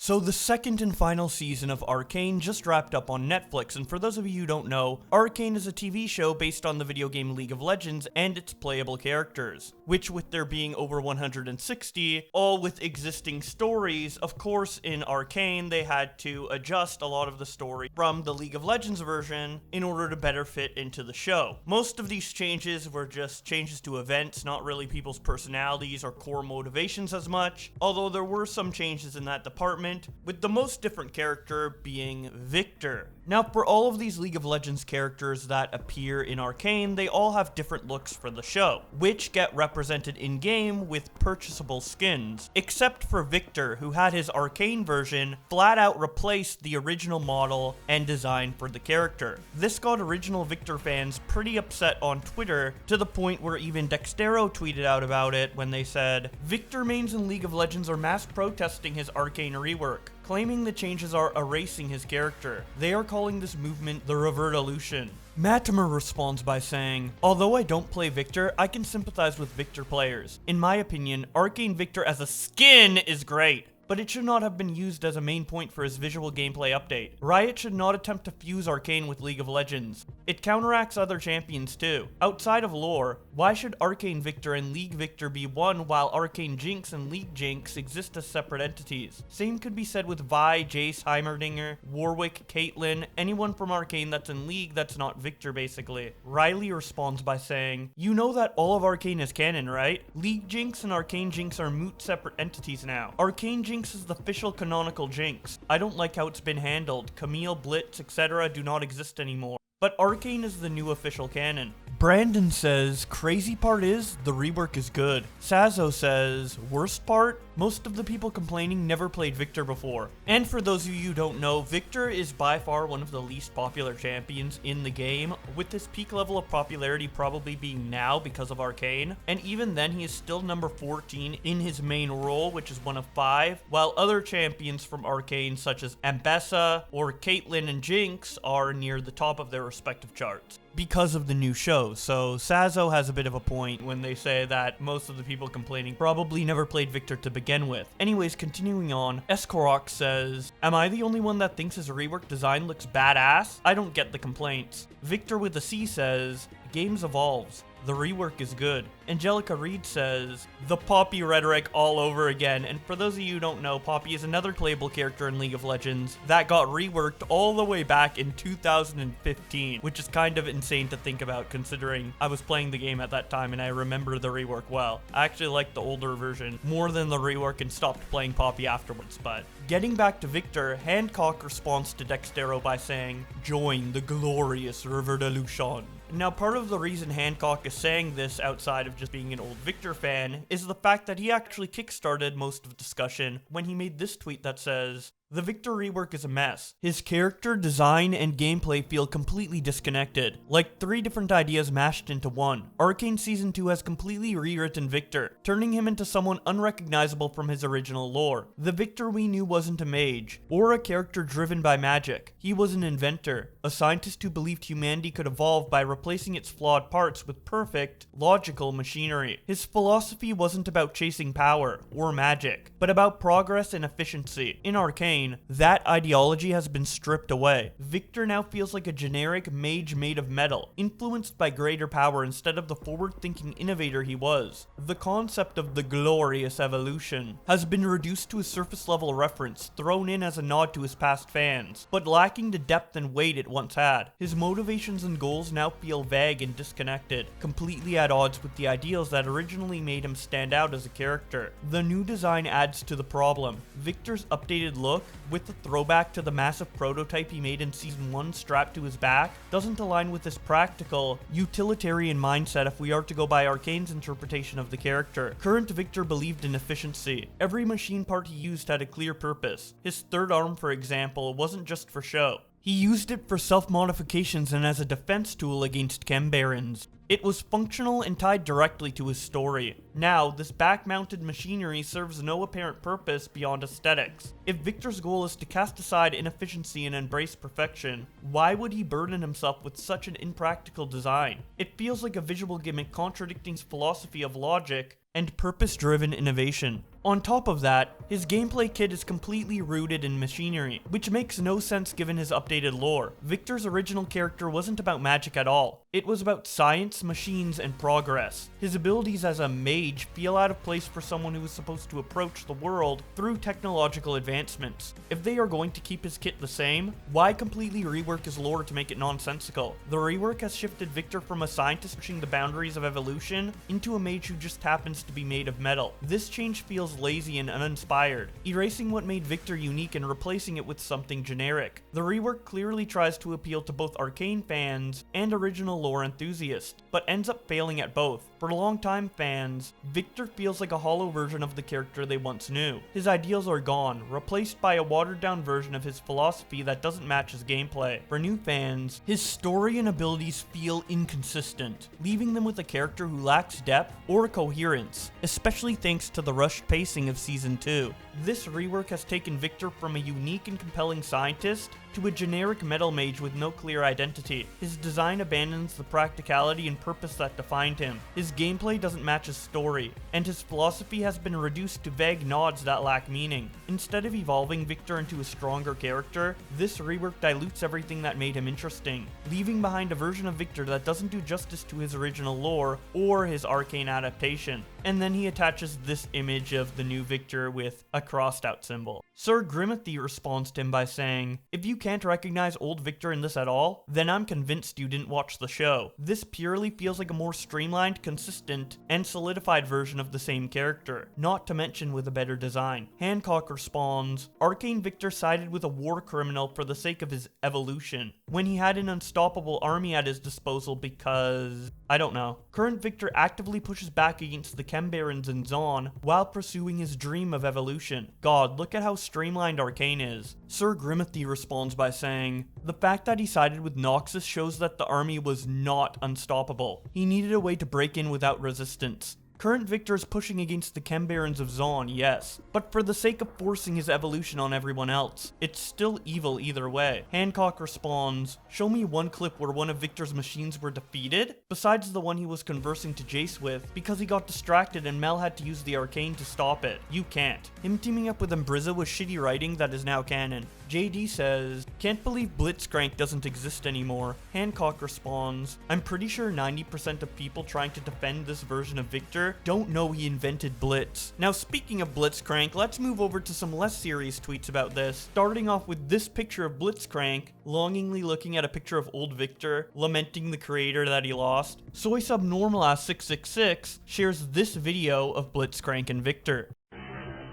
So the second and final season of Arcane just wrapped up on Netflix, and for those of you who don't know, Arcane is a TV show based on the video game League of Legends and its playable characters, which with there being over 160, all with existing stories, of course in Arcane they had to adjust a lot of the story from the League of Legends version in order to better fit into the show. Most of these changes were just changes to events, not really people's personalities or core motivations as much, although there were some changes in that department, with the most different character being Viktor. Now, for all of these League of Legends characters that appear in Arcane, they all have different looks for the show, which get represented in-game with purchasable skins, except for Viktor, who had his Arcane version flat out replace the original model and design for the character. This got original Viktor fans pretty upset on Twitter, to the point where even Dextero tweeted out about it when they said, "Viktor mains in League of Legends are mass protesting his Arcane rework, claiming the changes are erasing his character. They are calling this movement the Revolution." Matimer responds by saying, "Although I don't play Viktor, I can sympathize with Viktor players. In my opinion, Arcane Viktor as a skin is great, but it should not have been used as a main point for his visual gameplay update. Riot should not attempt to fuse Arcane with League of Legends. It counteracts other champions too. Outside of lore, why should Arcane Viktor and League Viktor be one while Arcane Jinx and League Jinx exist as separate entities? Same could be said with Vi, Jace, Heimerdinger, Warwick, Caitlyn, anyone from Arcane that's in League that's not Viktor basically." Riley responds by saying, "You know that all of Arcane is canon, right? League Jinx and Arcane Jinx are moot separate entities now. Arcane Jinx is the official canonical Jinx. I don't like how it's been handled. Camille, Blitz, etc. do not exist anymore. But Arcane is the new official canon." Brandon says, "Crazy part is, the rework is good." Sazo says, "Worst part? Most of the people complaining never played Viktor before." And for those of you who don't know, Viktor is by far one of the least popular champions in the game, with his peak level of popularity probably being now because of Arcane. And even then, he is still number 14 in his main role, which is one of 5, while other champions from Arcane such as Ambessa or Caitlyn and Jinx are near the top of their respective charts because of the new show. So Sazo has a bit of a point when they say that most of the people complaining probably never played Viktor to begin with. Anyways, continuing on, Eskorok says, "Am I the only one that thinks his rework design looks badass? I don't get the complaints." Viktor with a C says, "Games evolves. The rework is good." Angelica Reed says, "The Poppy rhetoric all over again." And for those of you who don't know, Poppy is another playable character in League of Legends that got reworked all the way back in 2015, which is kind of insane to think about considering I was playing the game at that time and I remember the rework well. I actually liked the older version more than the rework and stopped playing Poppy afterwards. But getting back to Viktor, Hancock responds to Dextero by saying, "Join the glorious Revolution." Now, part of the reason Hancock is saying this outside of just being an old Viktor fan is the fact that he actually kickstarted most of the discussion when he made this tweet that says, "The Viktor rework is a mess. His character, design, and gameplay feel completely disconnected, like 3 different ideas mashed into one. Arcane Season 2 has completely rewritten Viktor, turning him into someone unrecognizable from his original lore. The Viktor we knew wasn't a mage, or a character driven by magic. He was an inventor, a scientist who believed humanity could evolve by replacing its flawed parts with perfect, logical machinery. His philosophy wasn't about chasing power, or magic, but about progress and efficiency. In Arcane, that ideology has been stripped away. Viktor now feels like a generic mage made of metal, influenced by greater power instead of the forward-thinking innovator he was. The concept of the glorious evolution has been reduced to a surface-level reference thrown in as a nod to his past fans, but lacking the depth and weight it once had. His motivations and goals now feel vague and disconnected, completely at odds with the ideals that originally made him stand out as a character. The new design adds to the problem. Viktor's updated look, with the throwback to the massive prototype he made in Season 1 strapped to his back, doesn't align with his practical, utilitarian mindset if we are to go by Arcane's interpretation of the character. Current Viktor believed in efficiency. Every machine part he used had a clear purpose. His third arm, for example, wasn't just for show. He used it for self-modifications and as a defense tool against Chem Barons. It was functional and tied directly to his story. Now, this back-mounted machinery serves no apparent purpose beyond aesthetics. If Viktor's goal is to cast aside inefficiency and embrace perfection, why would he burden himself with such an impractical design? It feels like a visual gimmick contradicting his philosophy of logic and purpose-driven innovation. On top of that, his gameplay kit is completely rooted in machinery, which makes no sense given his updated lore. Viktor's original character wasn't about magic at all. It was about science, machines, and progress. His abilities as a mage feel out of place for someone who is supposed to approach the world through technological advancements. If they are going to keep his kit the same, why completely rework his lore to make it nonsensical? The rework has shifted Viktor from a scientist pushing the boundaries of evolution into a mage who just happens to be made of metal. This change feels lazy and uninspired, erasing what made Viktor unique and replacing it with something generic. The rework clearly tries to appeal to both Arcane fans and original lore enthusiasts, but ends up failing at both. For longtime fans, Viktor feels like a hollow version of the character they once knew. His ideals are gone, replaced by a watered-down version of his philosophy that doesn't match his gameplay. For new fans, his story and abilities feel inconsistent, leaving them with a character who lacks depth or coherence, especially thanks to the rushed pacing of Season 2. This rework has taken Viktor from a unique and compelling scientist to a generic metal mage with no clear identity. His design abandons the practicality and purpose that defined him. His gameplay doesn't match his story, and his philosophy has been reduced to vague nods that lack meaning. Instead of evolving Viktor into a stronger character, this rework dilutes everything that made him interesting, leaving behind a version of Viktor that doesn't do justice to his original lore or his Arcane adaptation. And then he attaches this image of the new Viktor with a crossed out symbol. Sir Grimothy responds to him by saying, "If you can't recognize old Viktor in this at all, then I'm convinced you didn't watch the show. This purely feels like a more streamlined, consistent, and solidified version of the same character, not to mention with a better design." Hancock responds, "Arcane Viktor sided with a war criminal for the sake of his evolution, when he had an unstoppable army at his disposal because... I don't know. Current Viktor actively pushes back against the Chembarons and Zon while pursuing his dream of evolution. God, look at how streamlined Arcane is." Sir Grimothy responds by saying, "The fact that he sided with Noxus shows that the army was not unstoppable. He needed a way to break in without resistance. Current Viktor is pushing against the Chembarons of Zon, yes, but for the sake of forcing his evolution on everyone else. It's still evil either way." Hancock responds, "Show me one clip where one of Viktor's machines were defeated, besides the one he was conversing to Jace with, because he got distracted and Mel had to use the Arcane to stop it. You can't. Him teaming up with Umbriza was shitty writing that is now canon." JD says, "Can't believe Blitzcrank doesn't exist anymore." Hancock responds, "I'm pretty sure 90% of people trying to defend this version of Viktor don't know he invented Blitz." Now speaking of Blitzcrank, let's move over to some less serious tweets about this, starting off with this picture of Blitzcrank, longingly looking at a picture of old Viktor, lamenting the creator that he lost. Soy Subnormalass 666 shares this video of Blitzcrank and Viktor.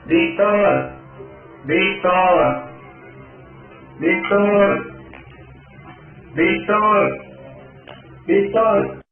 Viktor! Viktor! Viktor! Viktor! Viktor!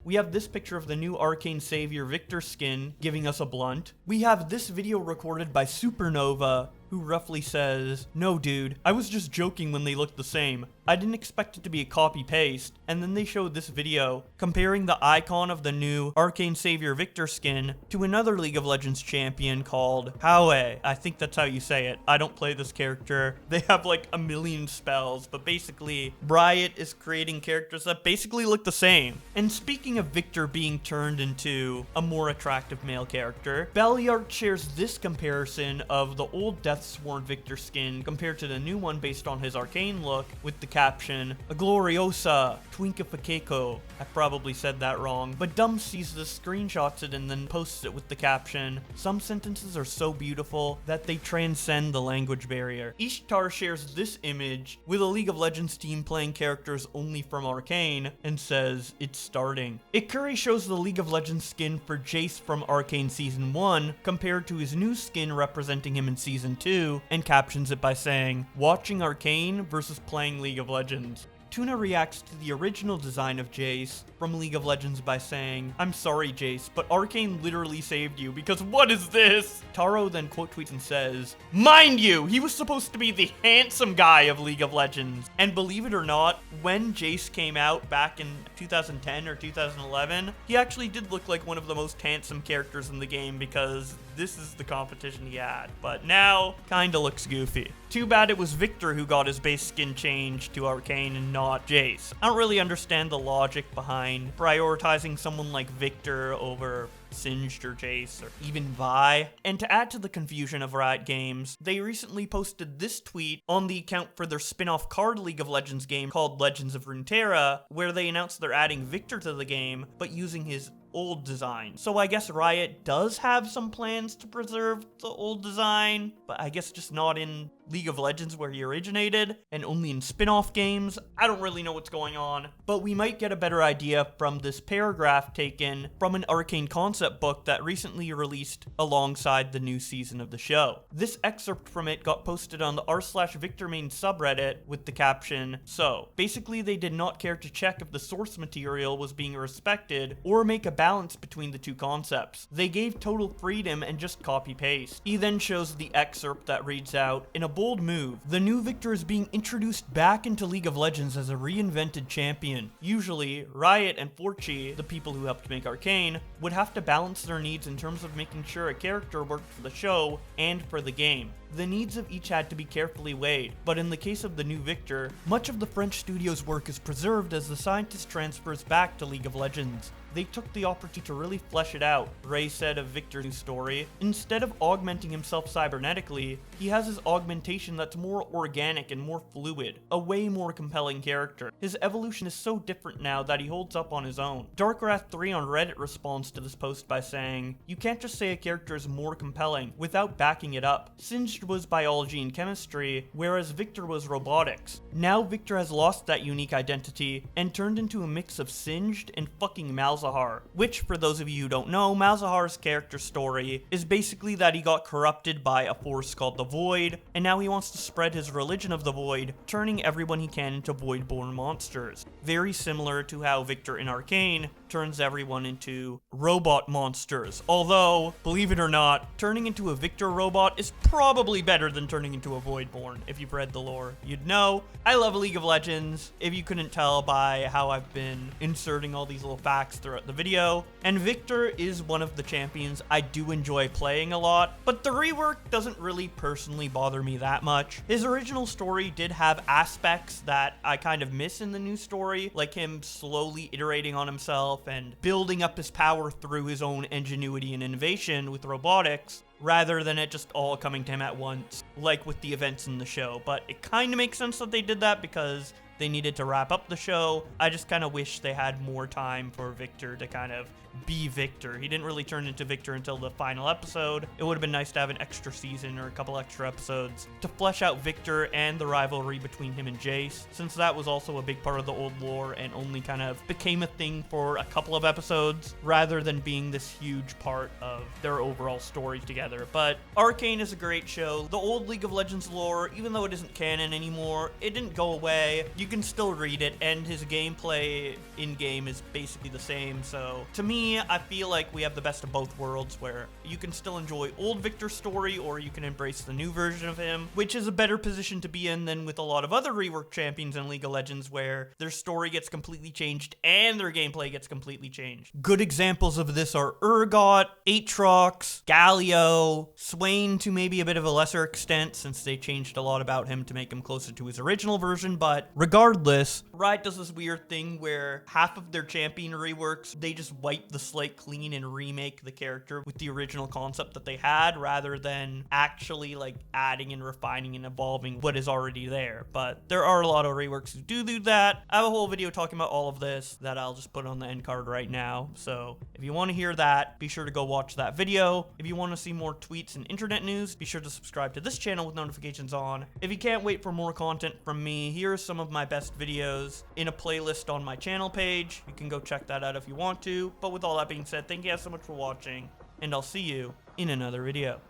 We have this picture of the new Arcane Savior Viktor skin giving us a blunt. We have this video recorded by Supernova, who roughly says, "No dude, I was just joking when they looked the same. I didn't expect it to be a copy-paste." And then they showed this video comparing the icon of the new Arcane Savior Viktor skin to another League of Legends champion called Howe. I think that's how you say it. I don't play this character. They have like a million spells, but basically Riot is creating characters that basically look the same. And speaking of Viktor being turned into a more attractive male character, Beliart shares this comparison of the old Deathsworn Viktor skin compared to the new one based on his Arcane look with the caption, "A gloriosa, twinkificaco." I probably said that wrong, but Dumb sees this, screenshots it, and then posts it with the caption, "Some sentences are so beautiful that they transcend the language barrier." Ishtar shares this image with a League of Legends team playing characters only from Arcane and says, "It's starting." Ikuri shows the League of Legends skin for Jace from Arcane Season 1 compared to his new skin representing him in Season 2 and captions it by saying, "Watching Arcane versus playing League of Legends." Tuna reacts to the original design of Jace from League of Legends by saying, "I'm sorry Jace, but Arcane literally saved you because what is this?" Taro then quote tweets and says, "Mind you, he was supposed to be the handsome guy of League of Legends." And believe it or not, when Jace came out back in 2010 or 2011, he actually did look like one of the most handsome characters in the game because this is the competition he had. But now, kinda looks goofy. Too bad it was Viktor who got his base skin changed to Arcane and not Jace. I don't really understand the logic behind prioritizing someone like Viktor over Singed or Jace or even Vi. And to add to the confusion of Riot Games, they recently posted this tweet on the account for their spin-off card League of Legends game called Legends of Runeterra, where they announced they're adding Viktor to the game, but using his old design. So I guess Riot does have some plans to preserve the old design, but I guess just not in League of Legends where he originated, and only in spin-off games. I don't really know what's going on, but we might get a better idea from this paragraph taken from an Arcane concept book that recently released alongside the new season of the show. This excerpt from it got posted on the r/Viktor main subreddit with the caption, "So, basically they did not care to check if the source material was being respected or make a balance between the two concepts. They gave total freedom and just copy-paste." He then shows the excerpt that reads out, "In a bold move, the new Viktor is being introduced back into League of Legends as a reinvented champion. Usually, Riot and Forchi, the people who helped make Arcane, would have to balance their needs in terms of making sure a character worked for the show and for the game. The needs of each had to be carefully weighed, but in the case of the new Viktor, much of the French studio's work is preserved as the scientist transfers back to League of Legends. They took the opportunity to really flesh it out," Ray said of Viktor's new story. "Instead of augmenting himself cybernetically, he has his augmentation that's more organic and more fluid, a way more compelling character. His evolution is so different now that he holds up on his own." Darkwrath3 on Reddit responds to this post by saying, "You can't just say a character is more compelling without backing it up. Singed was biology and chemistry, whereas Viktor was robotics. Now Viktor has lost that unique identity and turned into a mix of Singed and fucking Malzahar." Which, for those of you who don't know, Malzahar's character story is basically that he got corrupted by a force called the Void, and now he wants to spread his religion of the Void, turning everyone he can into Void-born monsters. Very similar to how Viktor in Arcane turns everyone into robot monsters. Although, believe it or not, turning into a Viktor robot is probably better than turning into a Voidborn. If you've read the lore, you'd know. I love League of Legends, if you couldn't tell by how I've been inserting all these little facts throughout the video. And Viktor is one of the champions I do enjoy playing a lot, but the rework doesn't really personally bother me that much. His original story did have aspects that I kind of miss in the new story, like him slowly iterating on himself and building up his power through his own ingenuity and innovation with robotics, rather than it just all coming to him at once, like with the events in the show. But it kind of makes sense that they did that because they needed to wrap up the show. I just kind of wish they had more time for Viktor to kind of be Viktor. He didn't really turn into Viktor until the final episode. It would have been nice to have an extra season or a couple extra episodes to flesh out Viktor and the rivalry between him and Jace, since that was also a big part of the old lore and only kind of became a thing for a couple of episodes rather than being this huge part of their overall story together. But Arcane is a great show. The old League of Legends lore, even though it isn't canon anymore, it didn't go away. You can still read it, and his gameplay in-game is basically the same. So to me, I feel like we have the best of both worlds, where you can still enjoy old Viktor's story, or you can embrace the new version of him, which is a better position to be in than with a lot of other rework champions in League of Legends, where their story gets completely changed and their gameplay gets completely changed. Good examples of this are Urgot, Aatrox, Galio, Swain to maybe a bit of a lesser extent, since they changed a lot about him to make him closer to his original version. But regardless, Riot does this weird thing where half of their champion reworks, they just wipe the slate clean and remake the character with the original concept that they had, rather than actually like adding and refining and evolving what is already there. But there are a lot of reworks who do that. I have a whole video talking about all of this that I'll just put on the end card right now. So if you want to hear that, be sure to go watch that video. If you want to see more tweets and internet news, be sure to subscribe to this channel with notifications on. If you can't wait for more content from me, here are some of my best videos in a playlist on my channel page. You can go check that out if you want to. But with all that being said, thank you guys so much for watching, and I'll see you in another video.